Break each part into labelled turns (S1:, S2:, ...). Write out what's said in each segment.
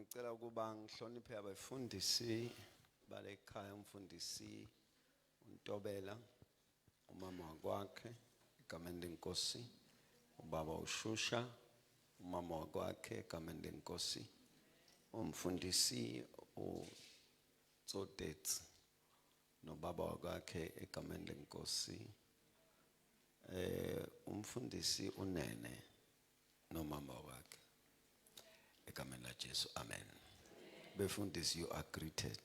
S1: Ngicela ukuba ngihloniphe abafundisi balekhaya umfundisi uNtobela umama wakwakhe egameni lenkosi ubaba uShusha umama wakwakhe egameni lenkosi umfundisi uTsotetsi nobaba wakwakhe egameni lenkosi umfundisi uNene nomama wakhe egameni la Jesu amen. Befundisi, you are greeted.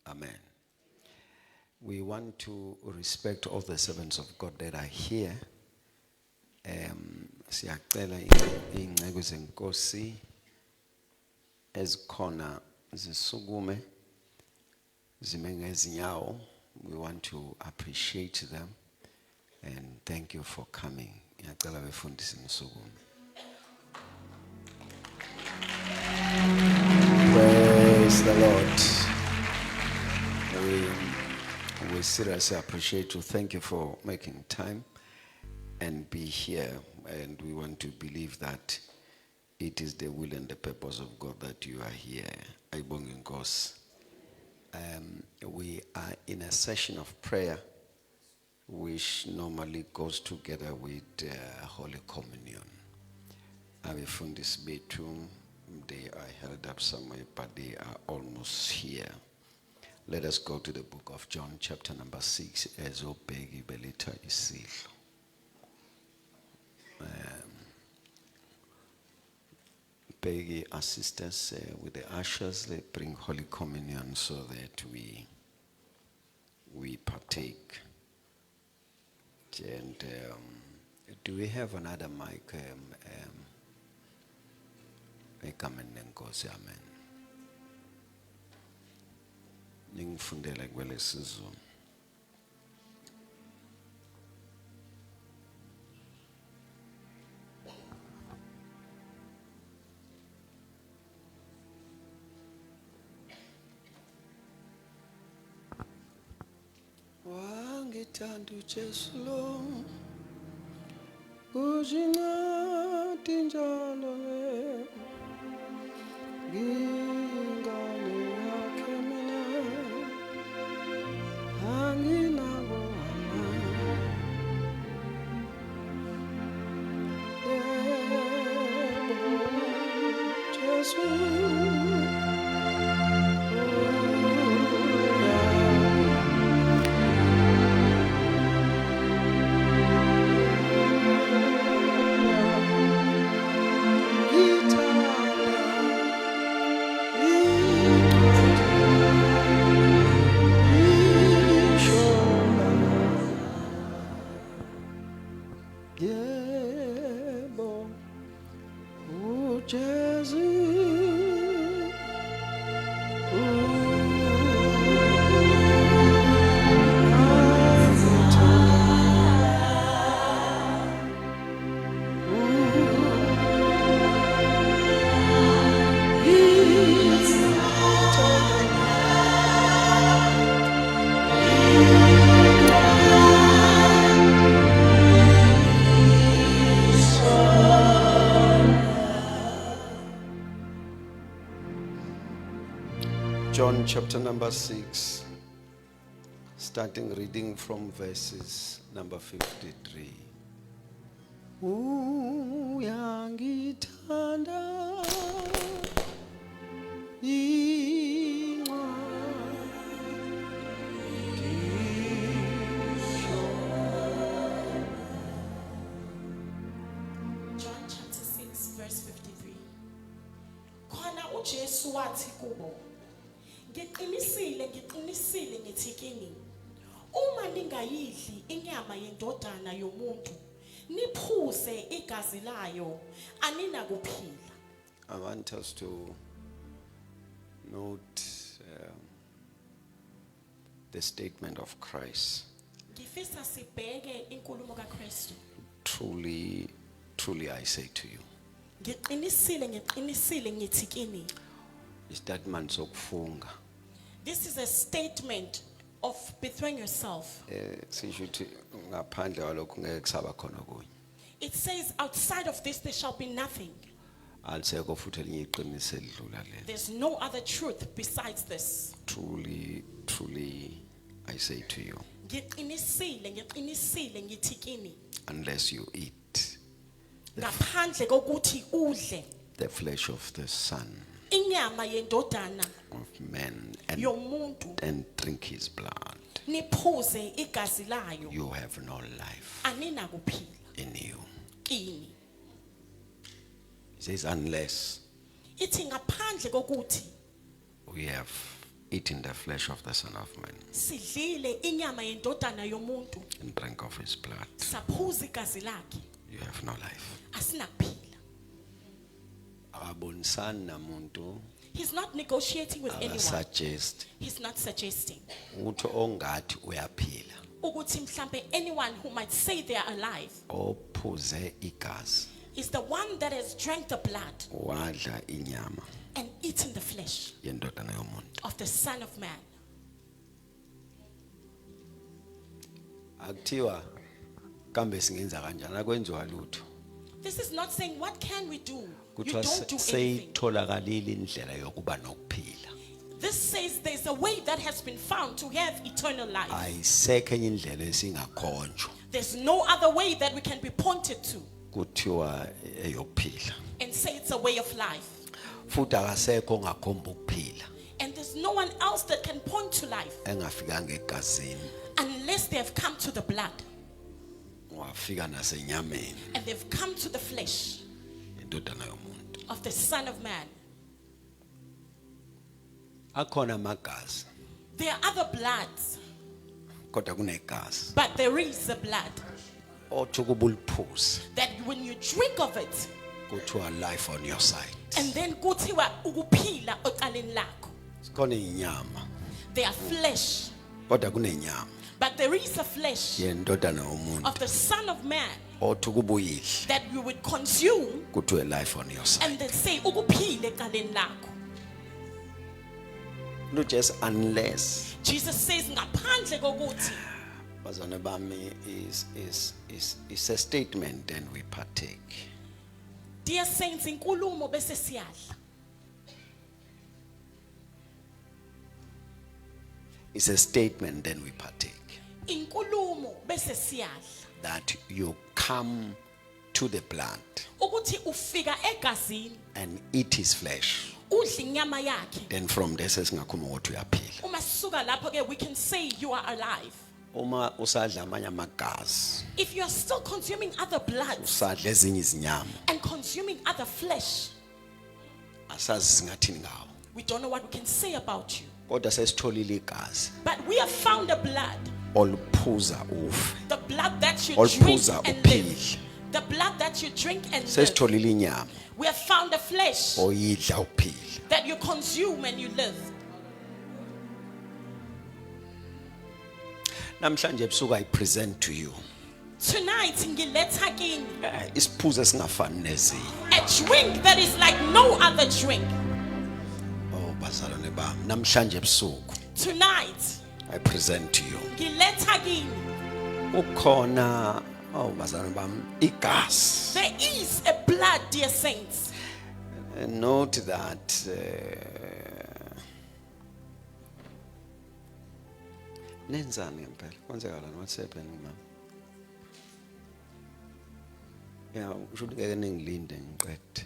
S1: Amen. We want to respect all the servants of God that are here. Siyacela ingcebo zenkosi ezikhona zisukume zime ngezinyawo. We want to appreciate them and thank you for coming. Ngiyacela befundisi nisukume. Praise the Lord. We seriously appreciate you. Thank you for making time and be here. And we want to believe that it is the will and the purpose of God that you are here. We are in a session of prayer which normally goes together with Holy Communion. Abefundisi bethu, they are held up somewhere, but they are almost here. Let us go to the book of John, chapter number 6. Ezobheki belitha isidlo. Peggy assist us with the ushers. They bring Holy Communion so that we partake. And do we have another mic? Egameni lenkosi amen. Ningifundele kwele sizwe. Wangithanda uJesu lo uzincwadi njalo ngingane yakhe mina anginabo Jesu John chapter number 6, starting reading from verses number 53. Uyangithanda
S2: John chapter 6 verse 53. Khona uJesu wathi kubo, ngiqinisile ngithi kini, uma ningayidli inyama yendodana yomuntu niphuze igazi layo aninakuphila.
S1: I want us to note the statement of Christ.
S2: Ngifisa sibheke inkulumo kaKristu.
S1: Truly, truly I say to you.
S2: Ngiqinisile ngithi kini.
S1: Is that man sokufunga?
S2: This is a statement of betraying yourself.
S1: Ngaphandle kwalokho ngeke kusaba khona kunye.
S2: It says outside of this there shall be nothing.
S1: alisekho futhi elinye iqiniso elidlula leli.
S2: There's no other truth besides this.
S1: Truly, truly, I say to you,
S2: Ngiqinisile ngithi kini,
S1: unless you eat
S2: ngaphandle kokuthi udle
S1: the flesh of the Son
S2: inyama yendodana
S1: of Man
S2: yomuntu,
S1: and drink his blood,
S2: niphuze igazi layo,
S1: you have no life
S2: aninakuphila
S1: in you.
S2: kini.
S1: He says, unless
S2: Ithi ngaphandle kokuthi
S1: we have eaten the flesh of the Son of Man
S2: sidlile inyama yendodana yomuntu,
S1: and drink of his blood,
S2: saphuza igazi lakhe,
S1: you have no life.
S2: asinakuphila.
S1: Akabonisani namuntu,
S2: He's not negotiating with anyone.
S1: suggest
S2: He's not suggesting
S1: ukuthi ongathi uyaphila
S2: ukuthi mhlambe anyone who might say they are alive
S1: ophuze igazi
S2: is the one that has drank the blood
S1: wadla inyama
S2: and eaten the flesh
S1: yendodana yomuntu.
S2: of the Son of Man.
S1: Akuthiwa kambe singenza kanjani, akwenziwa lutho.
S2: This is not saying what can we do. You
S1: Kuthiwa
S2: don't do anything.
S1: seyitholakalile indlela yokuba nokuphila.
S2: This says there's a way that has been found to have eternal life.
S1: Ayisekho enye indlela esingakhonjwa
S2: There's no other way that we can be pointed to
S1: kuthiwa eyokuphila.
S2: and say it's a way of life.
S1: Futhi akasekho ongakhomba ukuphila
S2: And there's no one else that can point to life
S1: engafikanga egazini,
S2: unless they have come to the blood
S1: wafika nasenyameni
S2: and they've come to the flesh
S1: yendodana yomuntu.
S2: of the Son of Man.
S1: Akhona amagazi
S2: There are other bloods,
S1: kodwa kunegazi
S2: but there is a blood
S1: othi ukuba uliphuze
S2: that when you drink of it,
S1: kuthiwa life on your side.
S2: and then kuthiwa ukuphila ocaleni lakho.
S1: Sikhona inyama
S2: They are flesh,
S1: kodwa kunenyama
S2: but there is a flesh
S1: yendodana yomuntu
S2: of the Son of Man
S1: othi ukuba uyidle
S2: that you would consume
S1: kuthiwe life on your side.
S2: and then say ukuphile ecaleni lakho.
S1: Not just unless
S2: Jesus says ngaphandle kokuthi,
S1: bazana bami is a statement and we partake.
S2: dear saints, inkulumo bese siyadla.
S1: It's a statement then we partake.
S2: Inkulumo bese siyadla.
S1: That you come to the blood
S2: Ukuthi ufika egazini,
S1: and eat his flesh.
S2: udla inyama yakhe.
S1: Then from there sesingakhuluma ukuthi uyaphila.
S2: Uma sisuka lapho ke we can say you are alive.
S1: Uma usadla amanye amagazi,
S2: If you are still consuming other bloods
S1: usadla ezinye izinyama,
S2: and consuming other flesh,
S1: asazi singathini ngawo.
S2: we don't know what we can say about you.
S1: Kodwa sesitholile igazi
S2: But we have found a blood,
S1: oluphuza ufe.
S2: the blood that you
S1: Oluphuza
S2: drink and
S1: uphile.
S2: live. The blood that you drink and live.
S1: Sesitholile inyama
S2: We have found a flesh
S1: oyidla uphile.
S2: that you consume and you live.
S1: Namhlanje ebusuku I present to you
S2: Tonight, ngiletha kini
S1: isiphuzo esingafani nezinye.
S2: a drink that is like no other drink.
S1: Oh bazalwane bami, namhlanje ebusuku
S2: Tonight,
S1: I present to you
S2: ngiletha kini.
S1: ukhona bazalwane bami igazi.
S2: There is a blood, dear saints.
S1: Note that nenzani ngempela kwenzekalani, what's happening mama? Yeah, should ngeke ningilinde ngiqede.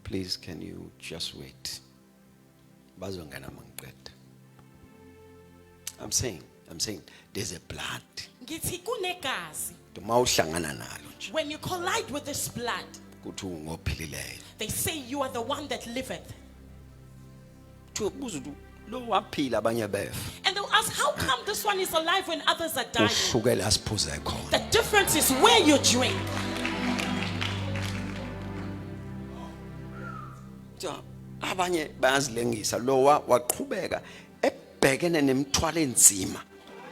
S1: Please can you just wait? Bazongena mangiqede. I'm saying there's a blood.
S2: Ngithi kunegazi.
S1: Uma uhlangana nalo nje
S2: When you collide with this blood,
S1: kuthi ungophilileyo.
S2: they say you are the one that liveth.
S1: Ubuza ukuthi lo waphila abanye befa.
S2: And they'll ask, how come this one is alive when others are dying?
S1: Uhlukela siphuze khona.
S2: The difference is where you drink.
S1: Abanye bayazilengisa lowa waqhubeka ebhekene nemithwalo enzima.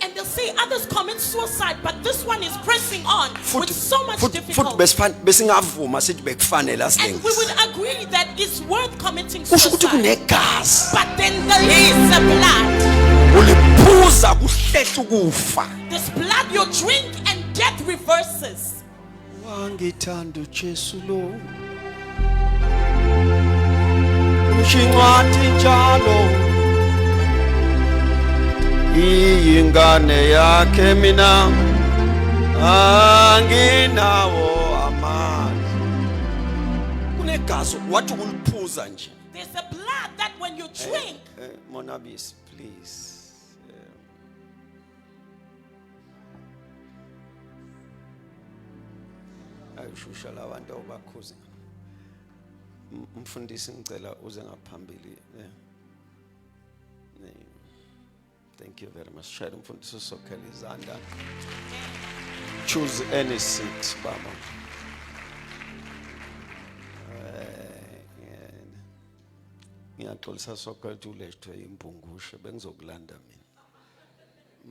S2: And they'll say others commit suicide, but this one is pressing on with so much
S1: Futhi
S2: difficulty.
S1: besingavuma sithi bekufanele
S2: And we
S1: asilengise.
S2: would agree that it's worth committing
S1: Kusho ukuthi
S2: suicide.
S1: kunegazi.
S2: But then there is a blood.
S1: Uliphuza kuhlehla ukufa.
S2: This blood you drink and death reverses.
S1: Wangithanda uJesu lo. Ushincwadi njalo iyingane yakhe mina anginawo amandla. Kunegazi wathi uliphuza nje.
S2: There's a blood that when you drink,
S1: Monabisi, please. Ayushusha labantu obakhuza. Mfundisi ngicela uze ngaphambili. Thank you very much. Shayela umfundisi usokhela izandla. Choose any seat, Baba. Ngiyaxolisa sokhela ukuthi ulethwe impungushe bengizokulanda mina.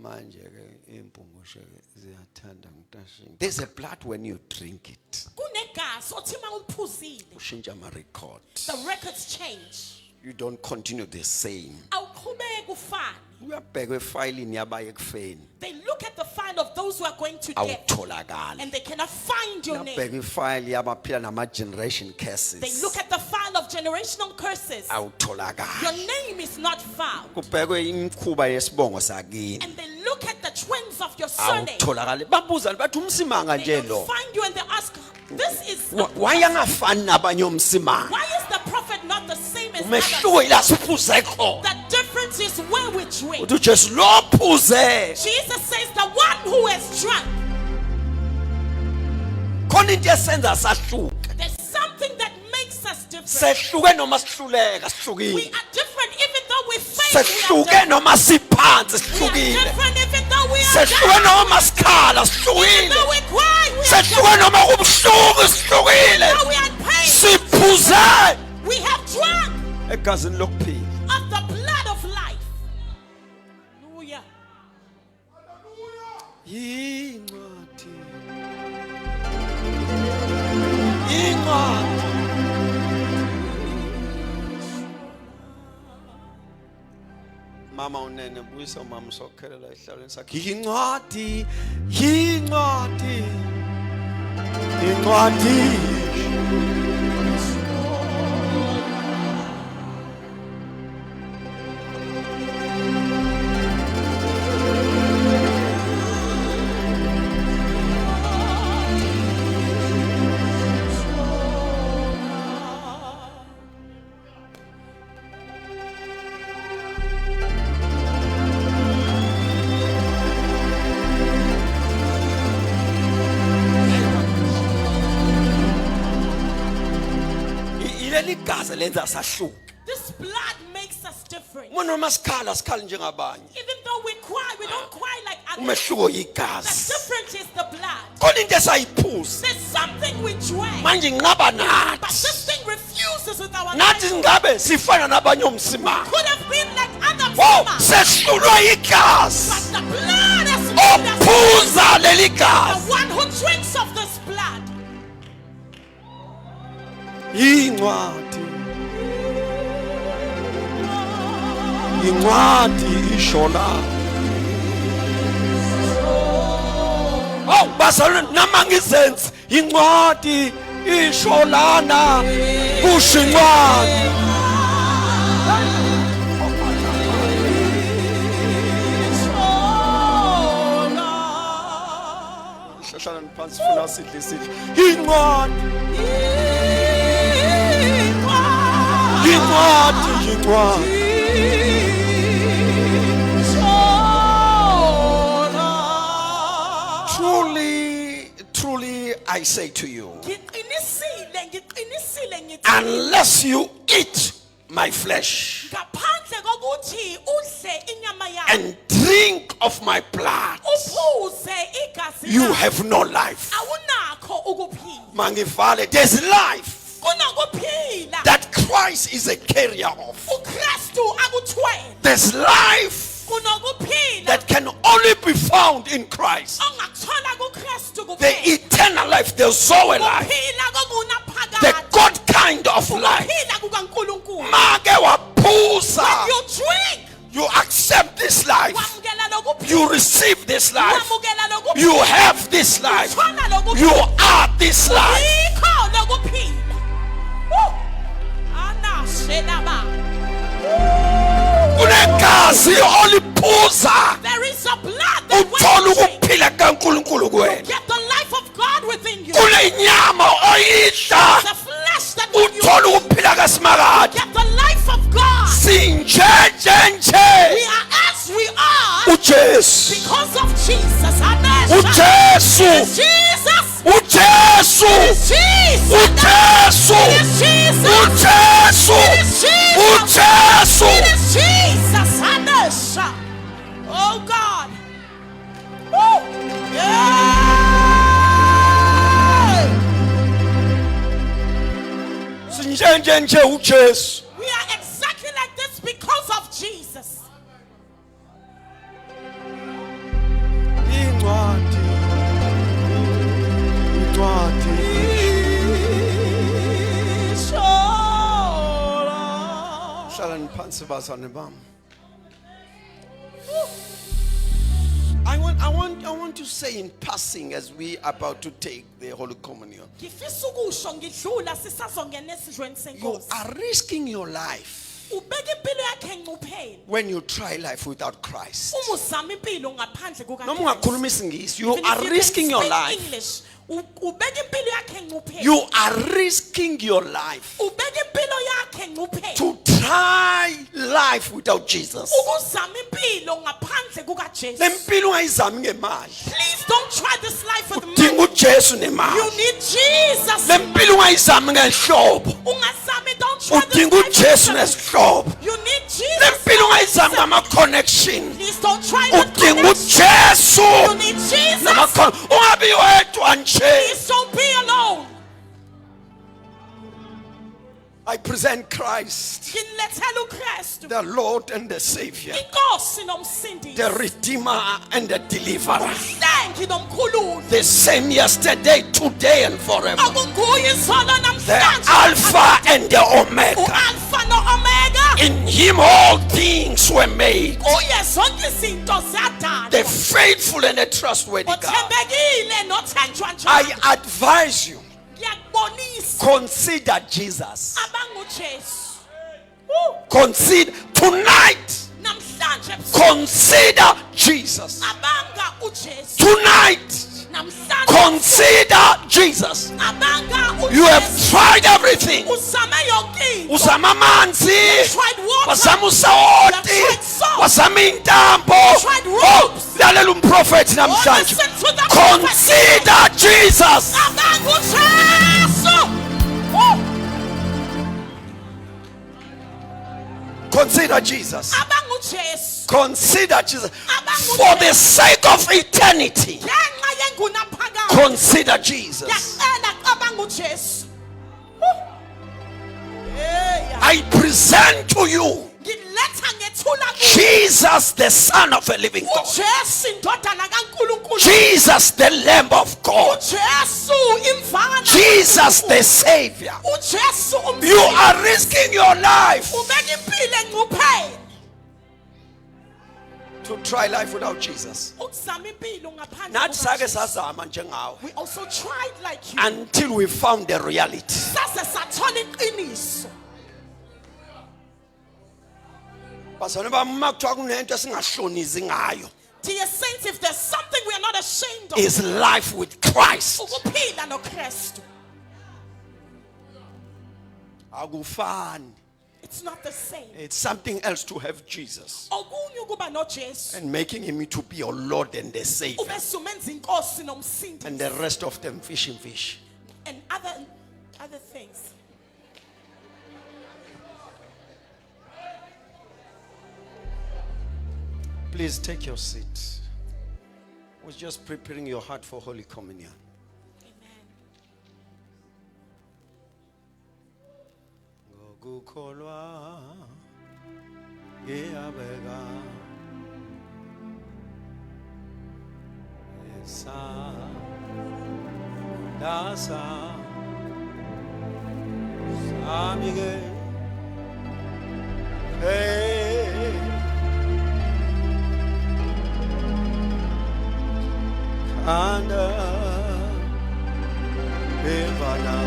S1: Manje ke impungushe ziyathanda ngitashini. There's a blood when you drink it.
S2: kunegazi othi mawuphuzile,
S1: Ushintsha ama record.
S2: the records change.
S1: You don't continue the same.
S2: Awuqhubeki ufane.
S1: Uyabheka efayilini yabaye kufeni.
S2: They look at the file of those who are going to death
S1: Awutholakala.
S2: and they cannot find your name.
S1: Uyabheka ifayili yabaphila nama generation
S2: They
S1: curses.
S2: look at the file of generational curses. Your
S1: Awutholakala.
S2: name is not found.
S1: Kubhekwe imkhuba yesibongo sakini.
S2: And they look at the twins of your surname.
S1: Awutholakala. Babuzana bathi umsimanga
S2: They
S1: nje
S2: don't
S1: lo.
S2: find you and they ask, this is
S1: Wayangafani nabanye umsimanga.
S2: why is the prophet not the same as
S1: Umehluko
S2: others?
S1: ila suphuza khona.
S2: The difference is where we drink.
S1: Uthi Jesu lophuze.
S2: Jesus says the one who has drunk.
S1: Khona into esenza sahluka.
S2: There's something that makes us different.
S1: Sehluke noma sihluleka
S2: We
S1: sihlukile.
S2: are different even though we fail. We are
S1: Sehluke
S2: different.
S1: noma siphansi
S2: We are
S1: sihlukile.
S2: different even though we are
S1: Sehluke
S2: down.
S1: noma sikhala
S2: Even
S1: sihlukile.
S2: though we cry, we are
S1: Sehluke noma kubuhlungu sihlukile.
S2: Though we are in pain,
S1: Siphuze
S2: we have drunk
S1: egazini lokuphila.
S2: of the blood of life. Hallelujah.
S1: Incwadi. Incwadi. Mama unene buyisa umama sokhelela ehlalweni sakhe. Incwadi. Incwadi. Incwadi. Ileli gazi lenza sahluka.
S2: This blood makes us different.
S1: Uma noma sikhala sikhali njengabanye.
S2: Even though we cry, we don't cry like others.
S1: Umehluko
S2: The
S1: yigazi.
S2: difference is the blood.
S1: Khona into esayiphuza.
S2: There's something we drank,
S1: Manje ngaba
S2: but
S1: nathi.
S2: this thing refuses with our
S1: Nathi
S2: life.
S1: ngabe sifana nabanye omsimanga.
S2: Could have been like other
S1: Wow,
S2: people,
S1: sehlulwe igazi.
S2: but the blood has made us.
S1: Ophuza leli
S2: The
S1: gazi.
S2: one who drinks of this blood.
S1: Incwadi. Incwadi ishola. Oh, basana nama ngizenzi. Incwadi isholana. Kusho incwadi. Hlala phansi funa sidle isidlo. Incwadi. Incwadi, incwadi. Truly, I say to you,
S2: Ngiqinisile ngithi
S1: unless you eat my flesh
S2: ngaphandle kokuthi udle inyama yami
S1: and drink of my blood,
S2: uphuze igazi
S1: you
S2: lami,
S1: have no life.
S2: awunakho ukuphila.
S1: Mangivale, there's life
S2: Kunokuphila
S1: that Christ is a carrier of.
S2: uKristu akuthwele.
S1: There's life
S2: Kunokuphila
S1: that can only be found in Christ.
S2: ongakuthola kuKristu
S1: The
S2: kuphela.
S1: eternal life, the Zoe life,
S2: Kuphila
S1: the
S2: kokunaphakade.
S1: God kind of life.
S2: Kuphila kukaNkulunkulu.
S1: Make waphuza.
S2: You drink,
S1: You accept this life.
S2: wamukela lokuphila.
S1: You receive this life.
S2: Wamukela lokuphila.
S1: You have this life.
S2: Uthola lokuphila.
S1: You are this life.
S2: Yikho lokuphila. Woo!
S1: igazi oliphuza
S2: There is a blood that
S1: uthola
S2: when you drink,
S1: ukuphila kaNkulunkulu kuwena.
S2: get the life of God within you.
S1: Kule nyama oyidla
S2: The flesh that when you
S1: uthola
S2: eat,
S1: ukuphila kaSimakade.
S2: get the life of God.
S1: Sinje
S2: We are as we are
S1: uJesu.
S2: because of Jesus. Amen.
S1: uJesu.
S2: It is Jesus.
S1: uJesu.
S2: It is Jesus.
S1: uJesu.
S2: It is Jesus.
S1: uJesu.
S2: It is Jesus.
S1: uJesu.
S2: It is Jesus. Amen. Oh God. Woo. Yeah.
S1: Sinje uJesu.
S2: We are exactly like this because of Jesus.
S1: Incwadi. Hlalani phansi bazane bami. I want to say in passing as we are about to take the Holy Communion.
S2: Ngifisa ukusho ngidlula sisazongena esidlweni
S1: You
S2: senkosi.
S1: are risking your life
S2: Ubeka impilo yakhe engcupheni
S1: when you try life without Christ.
S2: uma uzama impilo ngaphandle kuka
S1: Noma ungakhuluma isingisi, you
S2: Even if
S1: are
S2: you
S1: risking
S2: can
S1: your
S2: speak
S1: life.
S2: English, ubeka impilo yakhe engcupheni.
S1: You are risking your life
S2: Ubeka impilo yakhe engcupheni.
S1: to try life without Jesus.
S2: Ukuzama impilo ngaphandle kuka Jesu.
S1: Lempilo ungayizami ngemali.
S2: Please don't try this life with
S1: Udinga
S2: money.
S1: uJesu
S2: You
S1: nemali.
S2: need Jesus.
S1: Lempilo ungayizami ngehlobo.
S2: Ungazami, don't try this
S1: Udinga
S2: life
S1: uJesu
S2: with
S1: nesihlobo.
S2: You need Jesus.
S1: Lempilo ungayizami ngama connection.
S2: Please don't try the
S1: Udinga
S2: connection.
S1: uJesu
S2: You need Jesus.
S1: namakhono. Ungabi wedwa nje.
S2: Please don't be alone.
S1: I present Christ,
S2: Ngilethela uKristu,
S1: the Lord and the Savior,
S2: inkosi nomsindisi,
S1: the Redeemer and the Deliverer,
S2: umhlengi nomkhululi.
S1: the same yesterday, today and forever,
S2: Akunguye izolo
S1: the
S2: namhlanje.
S1: Alpha and the Omega.
S2: U-Alpha no-Omega.
S1: In Him all things were made,
S2: Kuye zonke izinto ziyadalwa.
S1: the faithful and the trustworthy God.
S2: Othembekile nothenjwa njalo.
S1: I advise you,
S2: Ngiyakubonisa
S1: consider Jesus.
S2: abanguJesu.
S1: Consider tonight,
S2: Namhlanje ebusuku,
S1: consider Jesus.
S2: abanga uJesu.
S1: Tonight,
S2: Namhlanje
S1: consider Jesus.
S2: abanga
S1: You have
S2: uJesu.
S1: tried everything.
S2: Uzame yonke into.
S1: Uzama amanzi,
S2: Tried water.
S1: wazama usawoti, wazama intambo.
S2: Tried
S1: Oh,
S2: ropes.
S1: lalela umprofeti namhlanje.
S2: Listen to the
S1: Consider Jesus.
S2: abanga uJesu.
S1: Consider Jesus.
S2: Abanga uJesu.
S1: Consider Jesus. For the sake of eternity,
S2: Ngenxa yengunaphakade.
S1: consider Jesus.
S2: Ngiyacela abanga uJesu. Hey.
S1: I present to you
S2: Ngiletha ngethula kuwe.
S1: Jesus, the Son of a living God.
S2: uJesu indodana kaNkulunkulu.
S1: Jesus, the Lamb of God.
S2: uJesu imvana.
S1: Jesus, the Savior.
S2: uJesu
S1: You are risking your life
S2: ubeka impilo engcupheni.
S1: to try life without Jesus.
S2: Ukuzama impilo ngaphandle
S1: Nathi sake
S2: kukaJesu.
S1: sazama njengawe
S2: We also tried like you.
S1: until we found the reality.
S2: Sase sathola iqiniso.
S1: Bazalwane bami, uma kuthiwa kunento esingahlonizi ngayo,
S2: Dear saints, if there's something we are not ashamed of,
S1: is life with Christ.
S2: ukuphila noKristu.
S1: Akufani.
S2: It's not the same.
S1: It's something else to have Jesus
S2: Okunye ukuba noJesu.
S1: and making him to be your Lord and the Savior,
S2: Ube sumenza inkosi nomsindisi
S1: and the rest of them fishing fish.
S2: and other things.
S1: Please take your seat. We're just preparing your heart for Holy Communion.
S2: Amen.
S1: Ngokukholwa ngiyabeka esandla sami ke khanda bevana.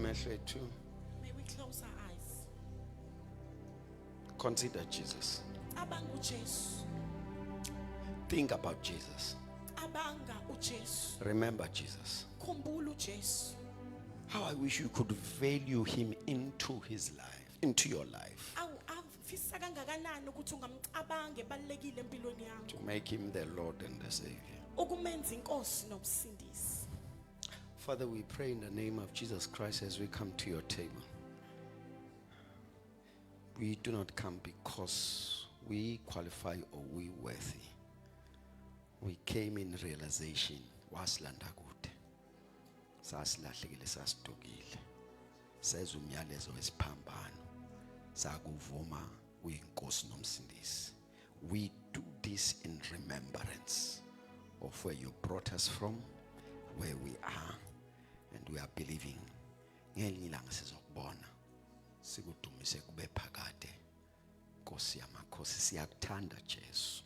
S1: amehlo ethu.
S2: May we close our eyes.
S1: Consider Jesus.
S2: Abanga uJesu.
S1: Think about Jesus.
S2: Abanga uJesu.
S1: Remember Jesus.
S2: Khumbula uJesu.
S1: How I wish you could value him into his life, into your life.
S2: Awu afisa kangakanani ukuthi ungamcabanga ebalekile empilweni yakho.
S1: To make him the Lord and the Savior.
S2: Ukumenza inkosi nomsindisi.
S1: Father, we pray in the name of Jesus Christ as we come to your table. We do not come because we qualify or we worthy. We came in realization. Wasilanda kude. Sasilahlekile sasidukile. Sezwe umyalezo wesiphambano. Sakuvuma uyinkosi nomsindisi. We do this in remembrance of where you brought us from, where we are, and we are believing. Ngelinye ilanga sizokubona. Sikudumise kube phakade. Nkosi yamakhosi, siyakuthanda Jesu.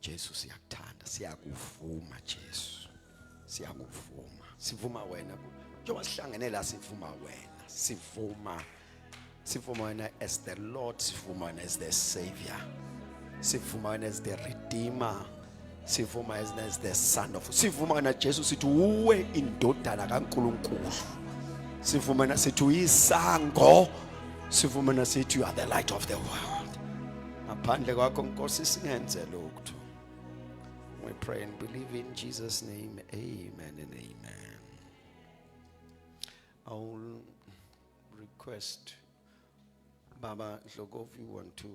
S1: Jesu siyakuthanda, siyakuvuma Jesu. Siyakuvuma. Sivuma wena. Njengoba sihlangene la sivuma wena. Sivuma wena as the Lord, sivuma wena as the Savior. Sivuma wena as the Redeemer. Sivuma wena as the Son of. Sivuma wena Jesu sithi uwe indodana kaNkulunkulu. Sivuma wena sithi uyisango. Sivuma wena sithi you are the light of the world. Ngaphandle kwakho Nkosi singenze lokho. We pray and believe in Jesus' name. Amen and amen. I'll request Baba Dlogovi want to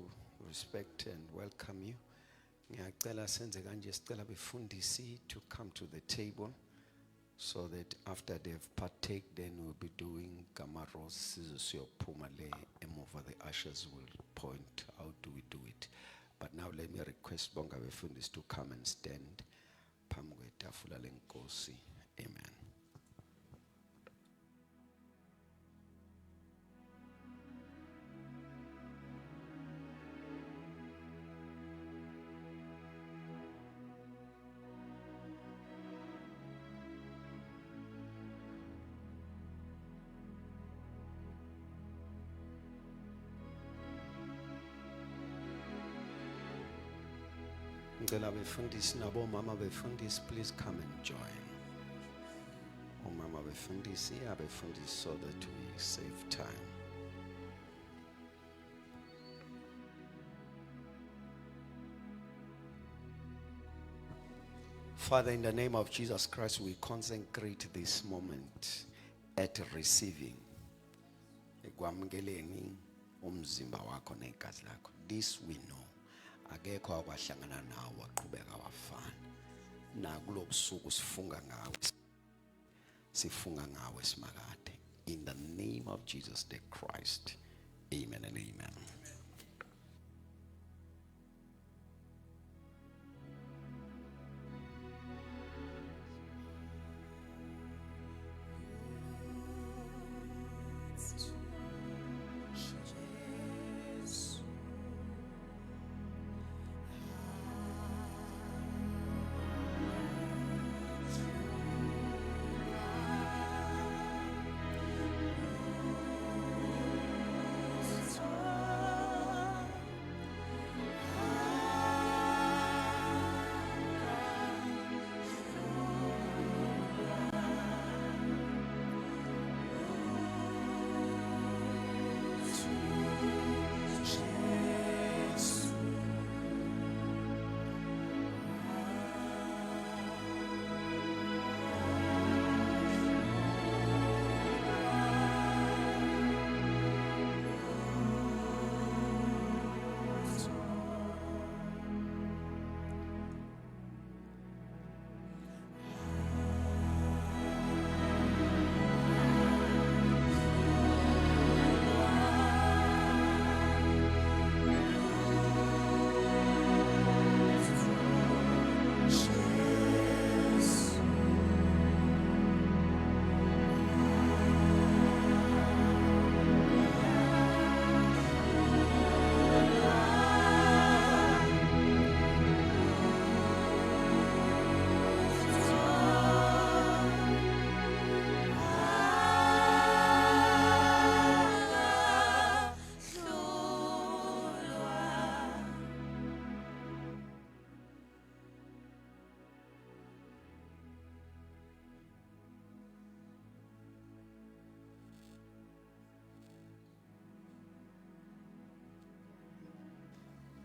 S1: respect and welcome you. Ngiyacela senze kanje sicela befundisi to come to the table so that after they've partake then we'll be doing Kamaros sizophuma le emuva the ushers will point how do we do it. But now let me request bonga befundisi to come and stand phambi kwetafula lenkosi. Amen. Ngicela befundisi nabo mama befundisi, please come and join. Mama befundisi, abefundisi, so that we save time. Father, in the name of Jesus Christ, we consecrate this moment at receiving. Ekwamukeleni umzimba wakho negazi lakho. This we know. Akekho akwahlangana nawo waqhubeka wafana. Na kulobusuku sifunga ngawe simakade. In the name of Jesus the Christ. Amen and amen.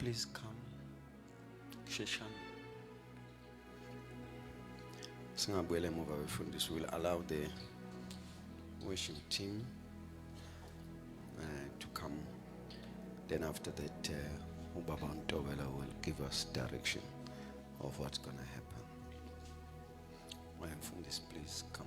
S1: please come. Sheshan. Singabuyela emuva befundisi. We'll allow the worship team to come. Then after that, Ubaba Ntobela will give us direction of what's going to happen. Fundis, please come.